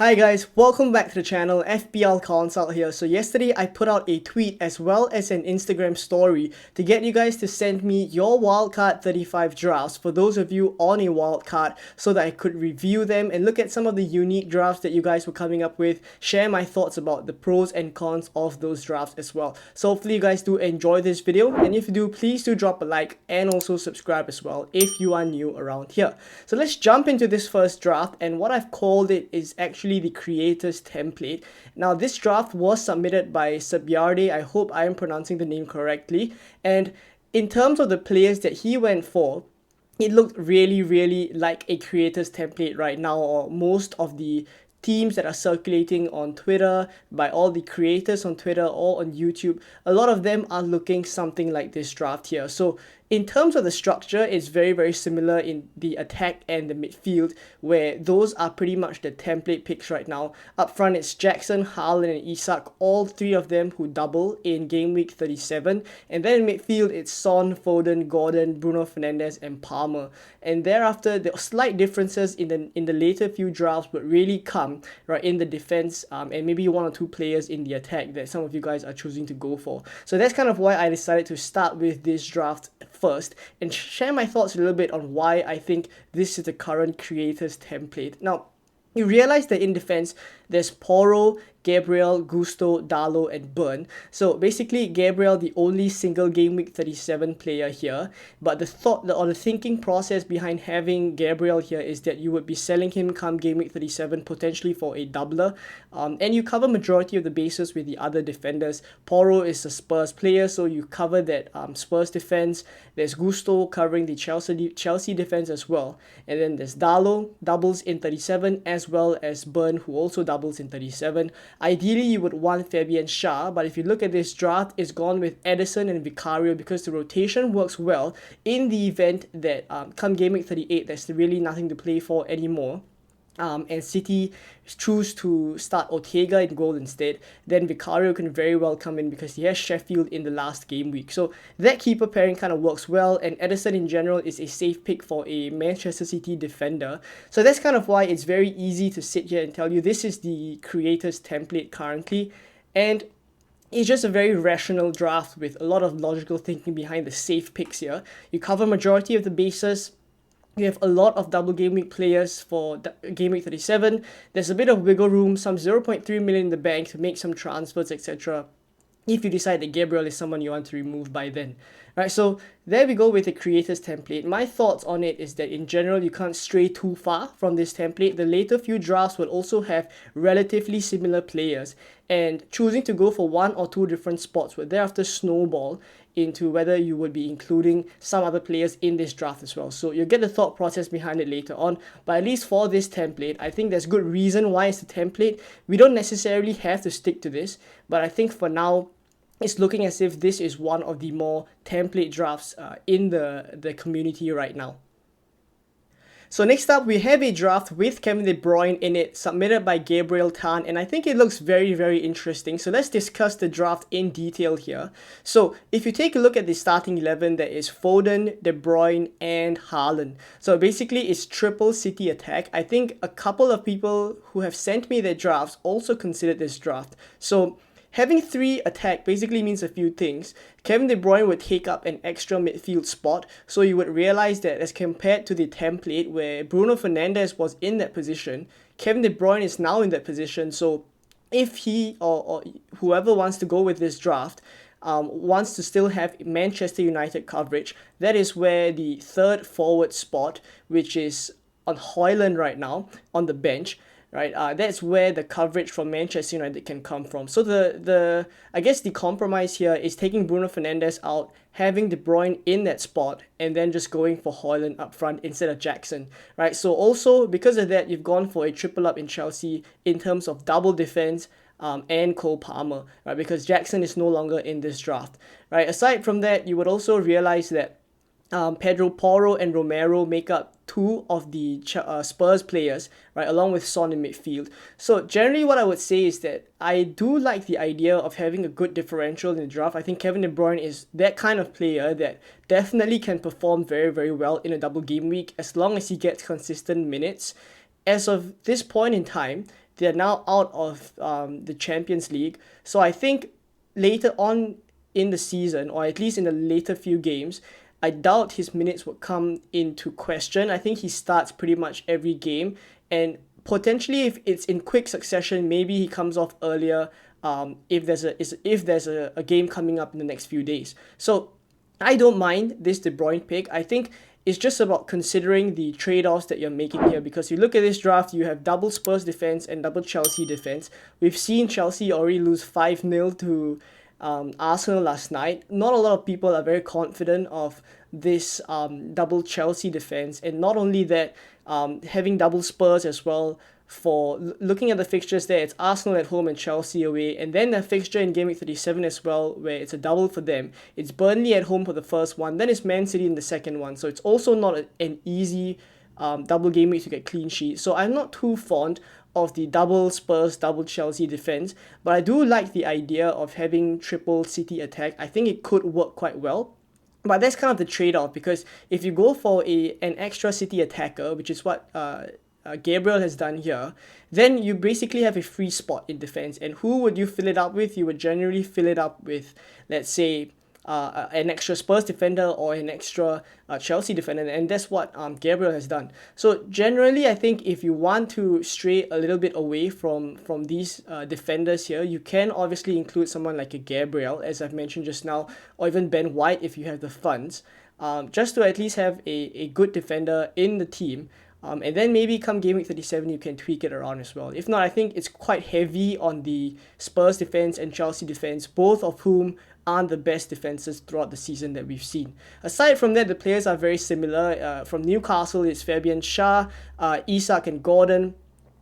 Hi guys, welcome back to the channel. FPL Consult here. So yesterday I put out a tweet as well as an Instagram story to get you guys to send me your Wildcard 35 drafts for those of you on a wildcard so that I could review them and look at some of the unique drafts that you guys were coming up with, share my thoughts about the pros and cons of those drafts as well. So hopefully you guys do enjoy this video, and if you do, please do drop a like and also subscribe as well if you are new around here. So let's jump into this first draft, and what I've called it is actually the creators template. Now this draft was submitted by Sabyarde. I hope I am pronouncing the name correctly, and in terms of the players that he went for, it looked really like a creators template right now, or most of the themes that are circulating on Twitter by all the creators on Twitter or on YouTube, a lot of them are looking something like this draft here. So in terms of the structure, it's very similar in the attack and the midfield, where those are pretty much the template picks right now. Up front, it's Jackson, Haaland and Isak, all three of them who double in Gameweek 37. And then in midfield, it's Son, Foden, Gordon, Bruno Fernandes and Palmer. And thereafter, the slight differences in the later few drafts would really come right in the defense and maybe one or two players in the attack that some of you guys are choosing to go for. So that's kind of why I decided to start with this draft first and share my thoughts a little bit on why I think this is the current creators template. Now, you realize that in defense, there's Porro, Gabriel, Gusto, Darlow, and Burn. So basically, Gabriel, the only single Gameweek 37 player here. But the thought or the thinking process behind having Gabriel here is that you would be selling him come Gameweek 37 potentially for a doubler. And you cover majority of the bases with the other defenders. Porro is a Spurs player, so you cover that Spurs defense. There's Gusto covering the Chelsea defense as well. And then there's Darlow, doubles in 37, as well as Burn, who also doubles in 37. Ideally, you would want Fabian Schär, but if you look at this draft, it's gone with Edison and Vicario because the rotation works well in the event that come Game Week 38, there's really nothing to play for anymore. And City choose to start Ortega in goal instead, then Vicario can very well come in because he has Sheffield in the last game week. So that keeper pairing kind of works well, and Edison in general is a safe pick for a Manchester City defender. So that's kind of why it's very easy to sit here and tell you this is the creators template currently, and it's just a very rational draft with a lot of logical thinking behind the safe picks here. You cover majority of the bases. You have a lot of double game week players for game week 37. There's a bit of wiggle room, some 0.3 million in the bank to make some transfers, etc. if you decide that Gabriel is someone you want to remove by then. Right, so there we go with the creators template. My thoughts on it is that in general, you can't stray too far from this template. The later few drafts will also have relatively similar players, and choosing to go for one or two different spots will thereafter snowball into whether you would be including some other players in this draft as well. So you'll get the thought process behind it later on, but at least for this template, I think there's good reason why it's a template. We don't necessarily have to stick to this, but I think for now, it's looking as if this is one of the more template drafts in the community right now. So next up, we have a draft with Kevin De Bruyne in it, submitted by Gabriel Tan, and I think it looks very interesting. So let's discuss the draft in detail here. So if you take a look at the starting 11, there is Foden, De Bruyne, and Haaland. So basically, it's triple City attack. I think a couple of people who have sent me their drafts also considered this draft. So having three attack basically means a few things. Kevin De Bruyne would take up an extra midfield spot, so you would realize that as compared to the template where Bruno Fernandes was in that position, Kevin De Bruyne is now in that position. So if he or whoever wants to go with this draft wants to still have Manchester United coverage, that is where the third forward spot, which is on Højlund right now on the bench, right, that's where the coverage from Manchester United can come from. So I guess the compromise here is taking Bruno Fernandes out, having De Bruyne in that spot, and then just going for Højlund up front instead of Jackson, right? So also because of that, you've gone for a triple up in Chelsea in terms of double defense and Cole Palmer, right? Because Jackson is no longer in this draft, right? Aside from that, you would also realize that Pedro Porro and Romero make up two of the Spurs players, right, along with Son in midfield. So generally what I would say is that I do like the idea of having a good differential in the draft. I think Kevin De Bruyne is that kind of player that definitely can perform very well in a double game week as long as he gets consistent minutes. As of this point in time, they're now out of the Champions League. So I think later on in the season, or at least in the later few games, I doubt his minutes would come into question. I think he starts pretty much every game, and potentially if it's in quick succession, maybe he comes off earlier if there's a game coming up in the next few days. So I don't mind this De Bruyne pick. I think it's just about considering the trade-offs that you're making here, because you look at this draft, you have double Spurs defense and double Chelsea defense. We've seen Chelsea already lose 5-0 to Arsenal last night. Not a lot of people are very confident of this double Chelsea defense, and not only that, having double Spurs as well. For looking at the fixtures there, it's Arsenal at home and Chelsea away, and then the fixture in Gameweek 37 as well, where it's a double for them. It's Burnley at home for the first one, then it's Man City in the second one, so it's also not an easy double game week to get clean sheets. So I'm not too fond of the double Spurs, double Chelsea defense, but I do like the idea of having triple City attack. I think it could work quite well. But that's kind of the trade-off, because if you go for an extra City attacker, which is what Gabriel has done here, then you basically have a free spot in defense. And who would you fill it up with? You would generally fill it up with, let's say, an extra Spurs defender or an extra Chelsea defender, and that's what Gabriel has done. So generally, I think if you want to stray a little bit away from these defenders here, you can obviously include someone like a Gabriel, as I've mentioned just now, or even Ben White if you have the funds, just to at least have a good defender in the team. And then maybe come Game Week 37, you can tweak it around as well. If not, I think it's quite heavy on the Spurs defense and Chelsea defense, both of whom aren't the best defenses throughout the season that we've seen. Aside from that, the players are very similar. From Newcastle, it's Fabian Schär, Isak and Gordon.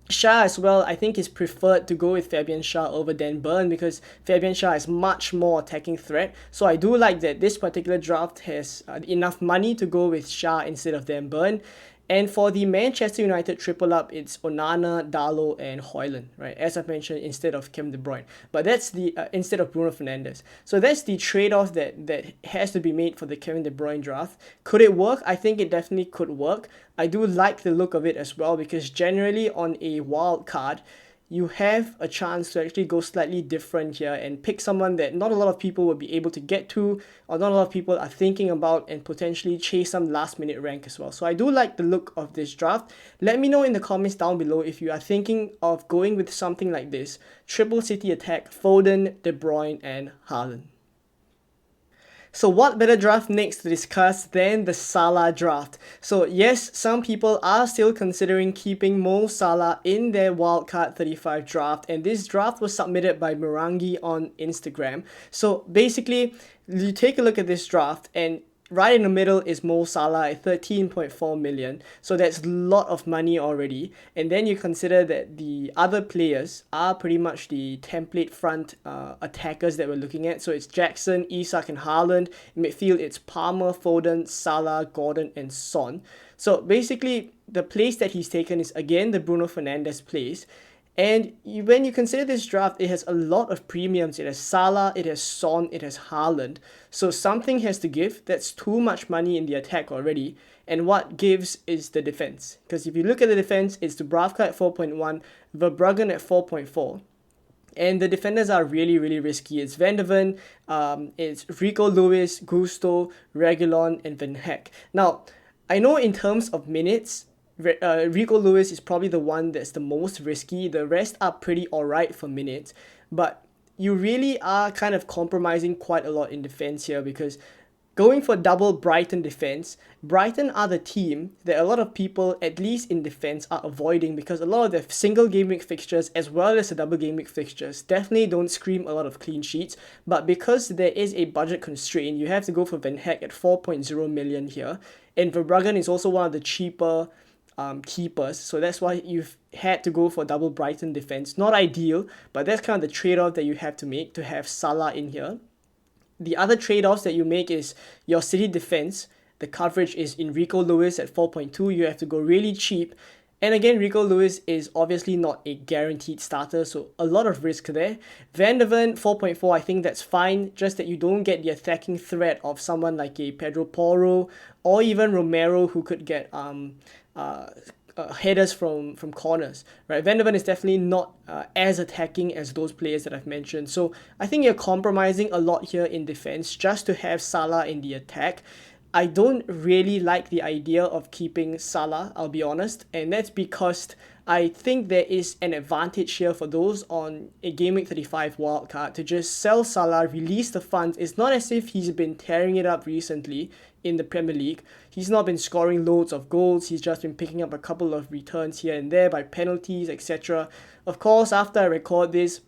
Schär as well, I think is preferred to go with Fabian Schär over Dan Burn, because Fabian Schär is much more attacking threat. So I do like that this particular draft has enough money to go with Schär instead of Dan Burn. And for the Manchester United triple up, it's Onana, Darlow, and Højlund, right? As I've mentioned, instead of Kevin De Bruyne. But that's the instead of Bruno Fernandes. So that's the trade-off that has to be made for the Kevin De Bruyne draft. Could it work? I think it definitely could work. I do like the look of it as well, because generally on a wild card, you have a chance to actually go slightly different here and pick someone that not a lot of people will be able to get to, or not a lot of people are thinking about, and potentially chase some last minute rank as well. So I do like the look of this draft. Let me know in the comments down below if you are thinking of going with something like this. Triple City attack, Foden, De Bruyne, and Haaland. So what better draft next to discuss than the Salah draft? So yes, some people are still considering keeping Mo Salah in their Wildcard 35 draft, and this draft was submitted by Mirangi on Instagram. So basically, you take a look at this draft, and right in the middle is Mo Salah at 13.4 million. So that's a lot of money already. And then you consider that the other players are pretty much the template front attackers that we're looking at. So it's Jackson, Isak, and Haaland. In midfield, it's Palmer, Foden, Salah, Gordon, and Son. So basically, the place that he's taken is again the Bruno Fernandes place. And when you consider this draft, it has a lot of premiums. It has Salah, it has Son, it has Haaland. So something has to give. That's too much money in the attack already. And what gives is the defense. Because if you look at the defense, it's Dubravka at 4.1, Verbruggen at 4.4. And the defenders are really, really risky. It's Van de Ven, it's Rico Lewis, Gusto, Reguilon, and Van Heck. Now, I know in terms of minutes, Rico Lewis is probably the one that's the most risky. The rest are pretty alright for minutes, but you really are kind of compromising quite a lot in defense here, because going for double Brighton defense, Brighton are the team that a lot of people, at least in defense, are avoiding, because a lot of their single game week fixtures as well as the double game week fixtures definitely don't scream a lot of clean sheets. But because there is a budget constraint, you have to go for Van Heck at 4.0 million here, and Verbruggen is also one of the cheaper keepers, so that's why you've had to go for double Brighton defense. Not ideal, but that's kind of the trade-off that you have to make to have Salah in here. The other trade-offs that you make is your City defense. The coverage is in Rico Lewis at 4.2. You have to go really cheap. And again, Rico Lewis is obviously not a guaranteed starter, so a lot of risk there. Van de Ven, 4.4, I think that's fine, just that you don't get the attacking threat of someone like a Pedro Porro or even Romero, who could get headers from corners, right? Van de Ven is definitely not as attacking as those players that I've mentioned. So I think you're compromising a lot here in defense just to have Salah in the attack. I don't really like the idea of keeping Salah, I'll be honest, and that's because I think there is an advantage here for those on a Gameweek 35 wildcard to just sell Salah, release the funds. It's not as if he's been tearing it up recently in the Premier League. He's not been scoring loads of goals. He's just been picking up a couple of returns here and there by penalties, etc. Of course, after I record this,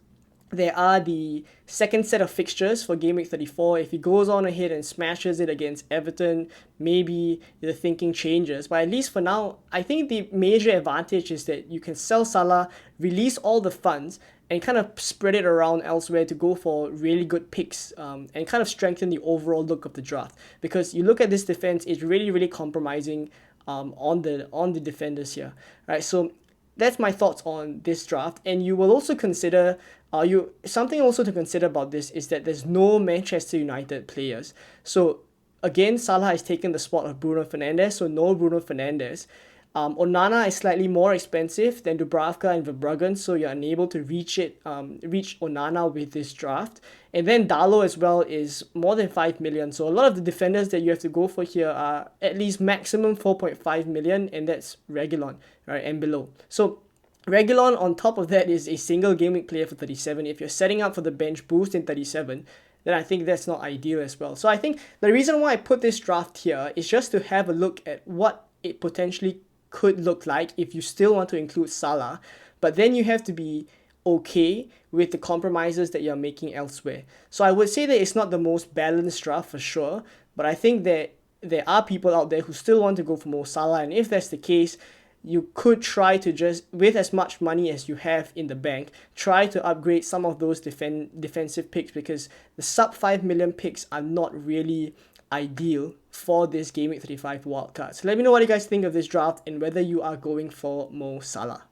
there are the second set of fixtures for Game Week 34. If he goes on ahead and smashes it against Everton, maybe the thinking changes. But at least for now, I think the major advantage is that you can sell Salah, release all the funds, and kind of spread it around elsewhere to go for really good picks and kind of strengthen the overall look of the draft. Because you look at this defense, it's really, really compromising on the defenders here, right? So that's my thoughts on this draft. And you will also consider something also to consider about this is that there's no Manchester United players. So again, Salah has taken the spot of Bruno Fernandes, so no Bruno Fernandes. Onana is slightly more expensive than Dubravka and Verbruggen, so you're unable to reach Onana with this draft. And then Dalot as well is more than 5 million. So a lot of the defenders that you have to go for here are at least maximum 4.5 million, and that's Reguilon, right, and below. So Reguilon on top of that is a single game week player for 37. If you're setting up for the bench boost in 37, then I think that's not ideal as well. So I think the reason why I put this draft here is just to have a look at what it potentially could look like if you still want to include Salah, but then you have to be okay with the compromises that you're making elsewhere. So I would say that it's not the most balanced draft for sure, but I think that there are people out there who still want to go for Mo Salah, and if that's the case, you could try to just, with as much money as you have in the bank, try to upgrade some of those defensive picks, because the sub 5 million picks are not really ideal for this Game Week 35 wildcard. So let me know what you guys think of this draft and whether you are going for Mo Salah.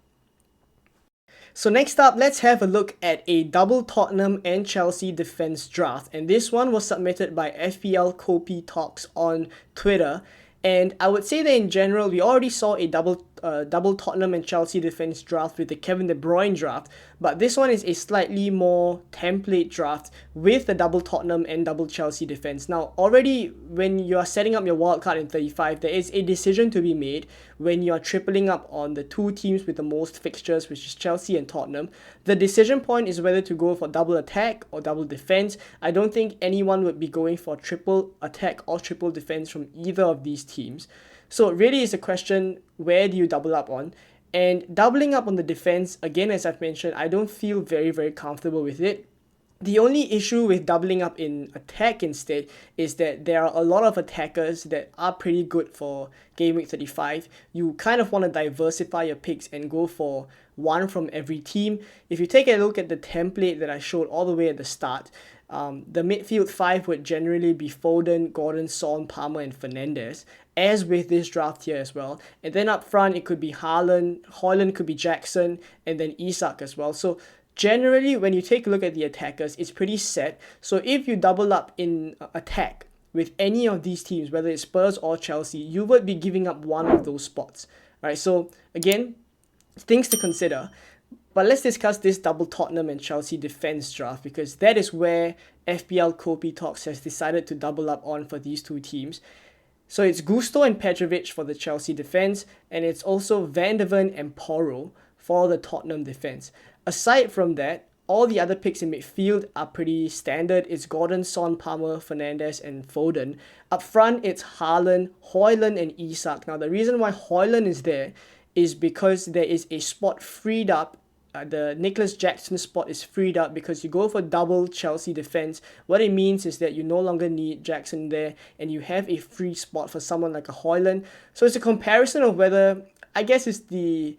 So next up, let's have a look at a double Tottenham and Chelsea defense draft. And this one was submitted by FPL Copy Talks on Twitter. And I would say that in general, we already saw a double Tottenham and Chelsea defense draft with the Kevin De Bruyne draft, but this one is a slightly more template draft with the double Tottenham and double Chelsea defense. Now, already when you are setting up your wildcard in 35, there is a decision to be made when you are tripling up on the two teams with the most fixtures, which is Chelsea and Tottenham. The decision point is whether to go for double attack or double defense. I don't think anyone would be going for triple attack or triple defense from either of these teams. So really it's a question, where do you double up on? And doubling up on the defense, again, as I've mentioned, I don't feel very, very comfortable with it. The only issue with doubling up in attack instead is that there are a lot of attackers that are pretty good for Game Week 35. You kind of want to diversify your picks and go for one from every team. If you take a look at the template that I showed all the way at the start, the midfield five would generally be Foden, Gordon, Son, Palmer, and Fernandes, as with this draft here as well. And then up front, it could be Haaland, Højlund could be Jackson, and then Isak as well. So generally, when you take a look at the attackers, it's pretty set. So if you double up in attack with any of these teams, whether it's Spurs or Chelsea, you would be giving up one of those spots, right? So again, things to consider. But let's discuss this double Tottenham and Chelsea defense draft, because that is where FPL Copy Talks has decided to double up on for these two teams. So it's Gusto and Petrovic for the Chelsea defense, and it's also Van de Ven and Porro for the Tottenham defense. Aside from that, all the other picks in midfield are pretty standard. It's Gordon, Son, Palmer, Fernandes, and Foden. Up front, it's Haaland, Højlund, and Isak. Now, the reason why Højlund is there is because there is a spot freed up. The Nicholas Jackson spot is freed up because you go for double Chelsea defense. What it means is that you no longer need Jackson there, and you have a free spot for someone like a Højlund. So it's a comparison of whether, I guess it's the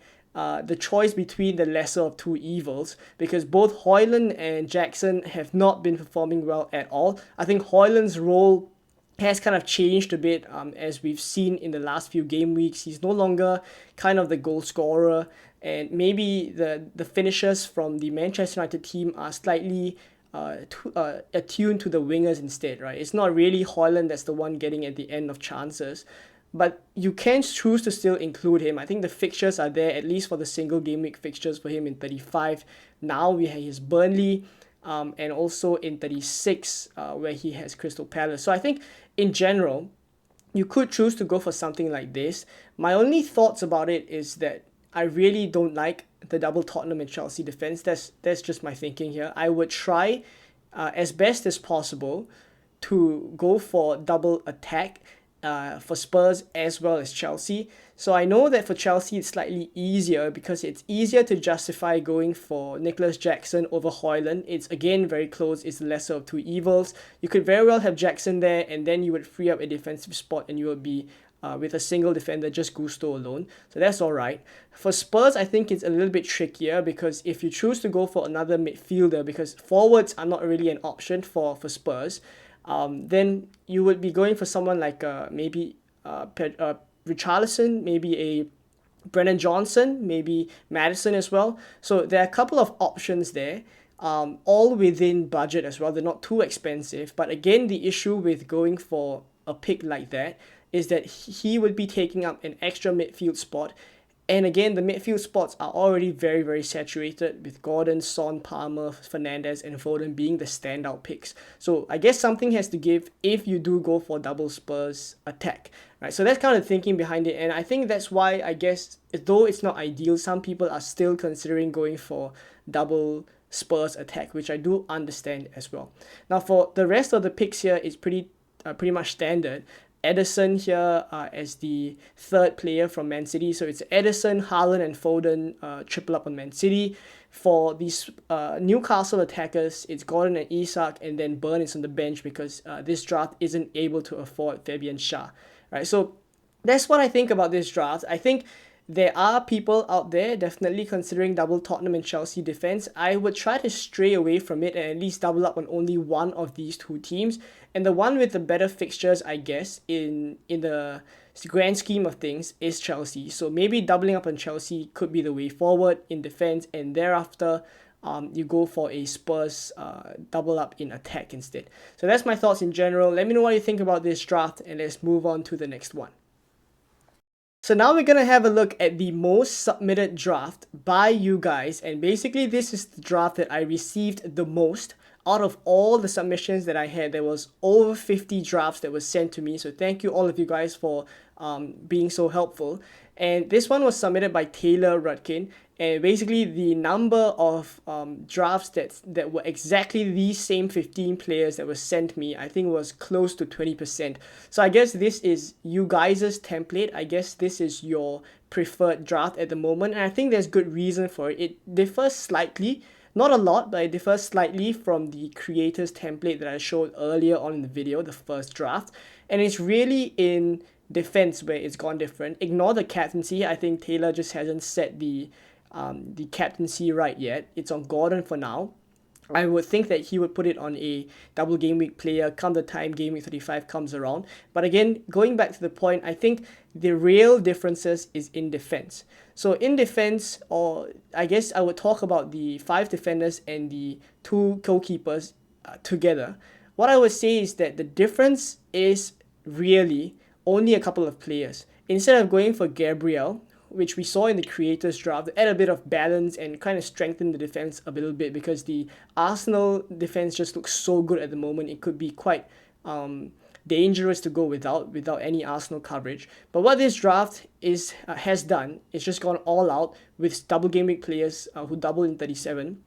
choice between the lesser of two evils, because both Højlund and Jackson have not been performing well at all. I think Højlund's role has kind of changed a bit as we've seen in the last few game weeks. He's no longer kind of the goal scorer, and maybe the finishers from the Manchester United team are slightly attuned to the wingers instead, right? It's not really Højlund that's the one getting at the end of chances. but you can choose to still include him. I think the fixtures are there, at least for the single game week fixtures for him in 35. Now we have his Burnley, and also in 36, where he has Crystal Palace. So I think in general, you could choose to go for something like this. My only thoughts about it is that I really don't like the double Tottenham and Chelsea defense. That's just my thinking here. I would try as best as possible to go for double attack for Spurs as well as Chelsea. So I know that for Chelsea it's slightly easier because it's easier to justify going for Nicholas Jackson over Højlund. It's again very close, it's the lesser of two evils. You could very well have Jackson there and then you would free up a defensive spot and you would be with a single defender, just Gusto alone. So that's alright. For Spurs, I think it's a little bit trickier because if you choose to go for another midfielder, because forwards are not really an option for Spurs, then you would be going for someone like maybe Richarlison, maybe a Brennan Johnson, maybe Maddison as well. So there are a couple of options there, all within budget as well. They're not too expensive. But again, the issue with going for a pick like that is that he would be taking up an extra midfield spot. And again, the midfield spots are already very, very saturated with Gordon, Son, Palmer, Fernandes, and Foden being the standout picks. So I guess something has to give if you do go for double Spurs attack, right? So that's kind of thinking behind it. And I think that's why I guess, though it's not ideal, some people are still considering going for double Spurs attack, which I do understand as well. Now for the rest of the picks here, it's pretty much standard. Ederson here as the third player from Man City. So it's Ederson, Haaland and Foden triple up on Man City. For these Newcastle attackers, it's Gordon and Isak, and then Burn is on the bench because this draft isn't able to afford Fabian Schär. Right, so that's what I think about this draft. I think there are people out there definitely considering double Tottenham and Chelsea defense. I would try to stray away from it and at least double up on only one of these two teams. And the one with the better fixtures, I guess, in the grand scheme of things, is Chelsea. So maybe doubling up on Chelsea could be the way forward in defense, and thereafter you go for a Spurs double up in attack instead. So that's my thoughts in general. Let me know what you think about this draft, and let's move on to the next one. So now we're going to have a look at the most submitted draft by you guys, and basically this is the draft that I received the most. Out of all the submissions that I had, there was over 50 drafts that were sent to me. So thank you all of you guys for being so helpful. And this one was submitted by Taylor Rudkin. And basically the number of drafts that were exactly these same 15 players that were sent me, I think was close to 20%. So I guess this is you guys' template. I guess this is your preferred draft at the moment. And I think there's good reason for it. It differs slightly. Not a lot, but it differs slightly from the creators template that I showed earlier on in the video, the first draft. And it's really in defense where it's gone different. Ignore the captaincy. I think Taylor just hasn't set the captaincy right yet. It's on Gordon for now. I would think that he would put it on a double game week player come the time game week 35 comes around. But again, going back to the point, I think the real differences is in defense. So in defense, or I guess I would talk about the 5 defenders and the 2 goalkeepers together. What I would say is that the difference is really only a couple of players. Instead of going for Gabriel, which we saw in the creators draft, add a bit of balance and kind of strengthen the defense a little bit, because the Arsenal defense just looks so good at the moment. It could be quite dangerous to go without any Arsenal coverage. But what this draft has done is just gone all out with double game week players who double in 37.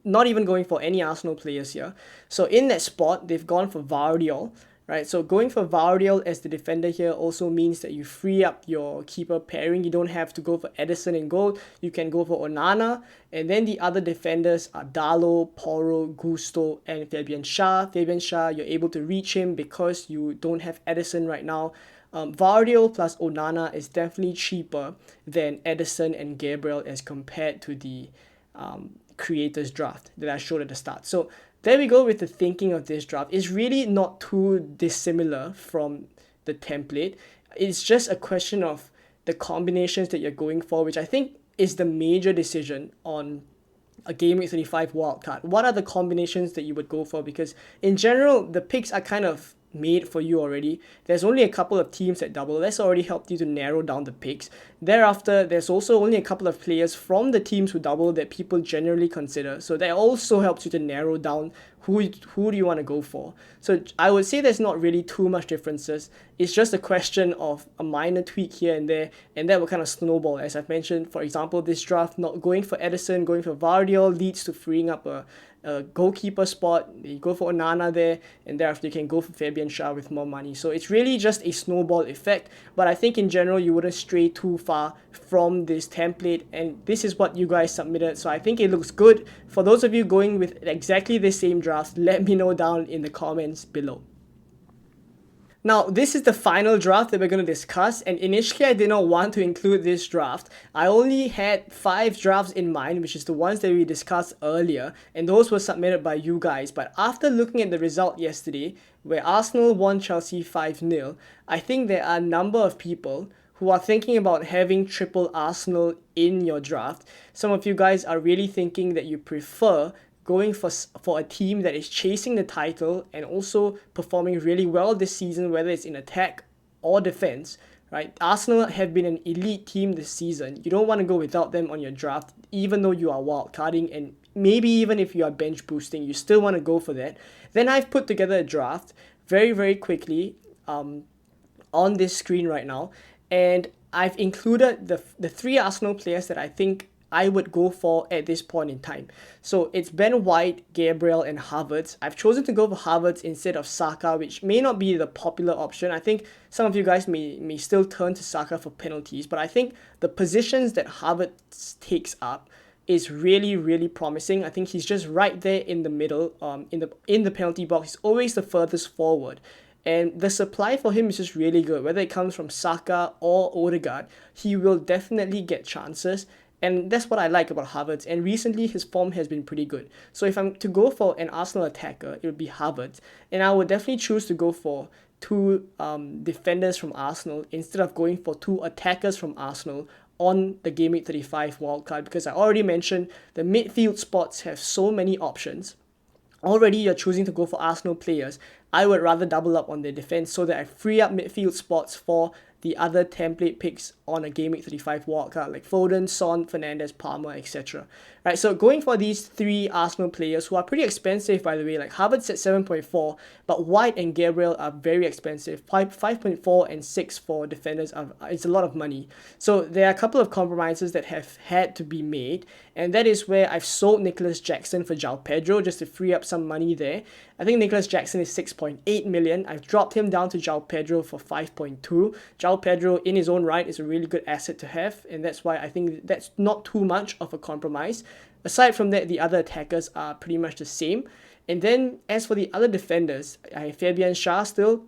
Not even going for any Arsenal players here. So in that spot, they've gone for Vardiol. Right, so going for Vardiol as the defender here also means that you free up your keeper pairing. You don't have to go for Ederson in goal. You can go for Onana. And then the other defenders are Dalot, Porro, Gusto, and Fabian Schär. Fabian Schär, you're able to reach him because you don't have Ederson right now. Vardiol plus Onana is definitely cheaper than Ederson and Gabriel as compared to the creators draft that I showed at the start. So there we go with the thinking of this draft. It's really not too dissimilar from the template. It's just a question of the combinations that you're going for, which I think is the major decision on a Game Week 35 wildcard. What are the combinations that you would go for? Because in general, the picks are kind of made for you already. There's only a couple of teams that double. That's already helped you to narrow down the picks. Thereafter, there's also only a couple of players from the teams who double that people generally consider. So that also helps you to narrow down who do you want to go for. So I would say there's not really too much differences. It's just a question of a minor tweak here and there, and that will kind of snowball. As I've mentioned, for example, this draft, not going for Edison, going for Vardiol leads to freeing up a goalkeeper spot. You go for Onana there, and thereafter you can go for Fabian Schär with more money. So it's really just a snowball effect, but I think in general you wouldn't stray too far from this template, and this is what you guys submitted, so I think it looks good. For those of you going with exactly the same drafts, let me know down in the comments below. Now, this is the final draft that we're going to discuss, and initially I did not want to include this draft. I only had 5 drafts in mind, which is the ones that we discussed earlier, and those were submitted by you guys. But after looking at the result yesterday, where Arsenal won Chelsea 5-0, I think there are a number of people who are thinking about having triple Arsenal in your draft. Some of you guys are really thinking that you prefer going for a team that is chasing the title and also performing really well this season, whether it's in attack or defense, right? Arsenal have been an elite team this season. You don't want to go without them on your draft, even though you are wildcarding, and maybe even if you are bench boosting, you still want to go for that. Then I've put together a draft very quickly on this screen right now, and I've included the 3 Arsenal players that I think I would go for at this point in time. So it's Ben White, Gabriel, and Havertz. I've chosen to go for Havertz instead of Saka, which may not be the popular option. I think some of you guys may still turn to Saka for penalties, but I think the positions that Havertz takes up is really promising. I think he's just right there in the middle, in the penalty box. He's always the furthest forward. And the supply for him is just really good. Whether it comes from Saka or Odegaard, he will definitely get chances. And that's what I like about Havertz. And recently, his form has been pretty good. So if I'm to go for an Arsenal attacker, it would be Havertz. And I would definitely choose to go for 2 defenders from Arsenal instead of going for 2 attackers from Arsenal on the Gameweek 35 wildcard. Because I already mentioned the midfield spots have so many options. Already you're choosing to go for Arsenal players. I would rather double up on their defense so that I free up midfield spots for the other template picks on a Gameweek 35 wildcard like Foden, Son, Fernandes, Palmer, etc. Right, so going for these 3 Arsenal players who are pretty expensive, by the way, like Havertz at 7.4, but White and Gabriel are very expensive. 5.4 and 6 for defenders it's a lot of money. So there are a couple of compromises that have had to be made, and that is where I've sold Nicholas Jackson for João Pedro just to free up some money there. I think Nicholas Jackson is 6.8 million. I've dropped him down to João Pedro for 5.2. João Pedro in his own right is a really good asset to have, and that's why I think that's not too much of a compromise. Aside from that, the other attackers are pretty much the same. And then as for the other defenders, I have Fabian Schär still,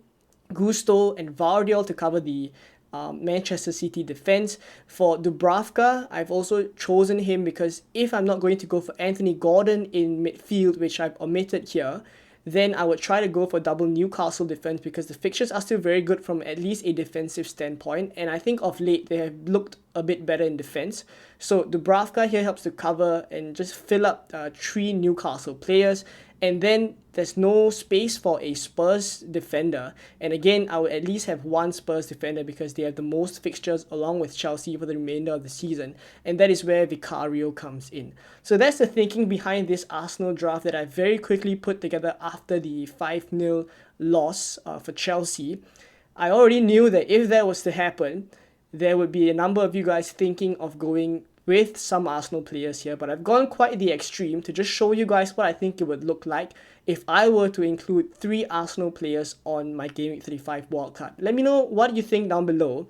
Gusto and Vardiol to cover the Manchester City defense. For Dubravka, I've also chosen him because if I'm not going to go for Anthony Gordon in midfield, which I've omitted here, then I would try to go for double Newcastle defense because the fixtures are still very good from at least a defensive standpoint, and I think of late they have looked a bit better in defense. So Dubravka here helps to cover and just fill up 3 Newcastle players, and then there's no space for a Spurs defender, and again I would at least have 1 Spurs defender because they have the most fixtures along with Chelsea for the remainder of the season, and that is where Vicario comes in. So that's the thinking behind this Arsenal draft that I very quickly put together after the 5-0 loss for Chelsea. I already knew that if that was to happen, there would be a number of you guys thinking of going with some Arsenal players here, but I've gone quite the extreme to just show you guys what I think it would look like if I were to include 3 Arsenal players on my Gameweek 35 wildcard. Let me know what you think down below,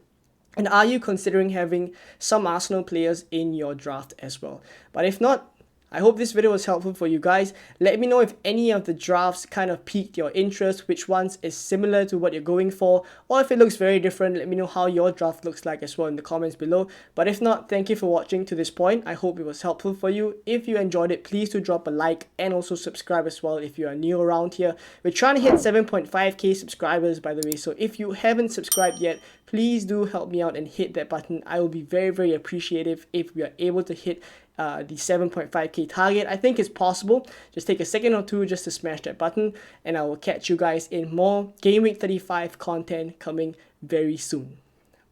and are you considering having some Arsenal players in your draft as well? But if not, I hope this video was helpful for you guys. Let me know if any of the drafts kind of piqued your interest, which ones is similar to what you're going for, or if it looks very different, let me know how your draft looks like as well in the comments below. But if not, thank you for watching to this point. I hope it was helpful for you. If you enjoyed it, please do drop a like and also subscribe as well if you are new around here. We're trying to hit 7.5k subscribers, by the way, so if you haven't subscribed yet, please do help me out and hit that button. I will be very, very appreciative if we are able to hit the 7.5k target. I think it's possible. Just take a second or two just to smash that button, and I will catch you guys in more Game Week 35 content coming very soon.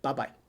Bye bye.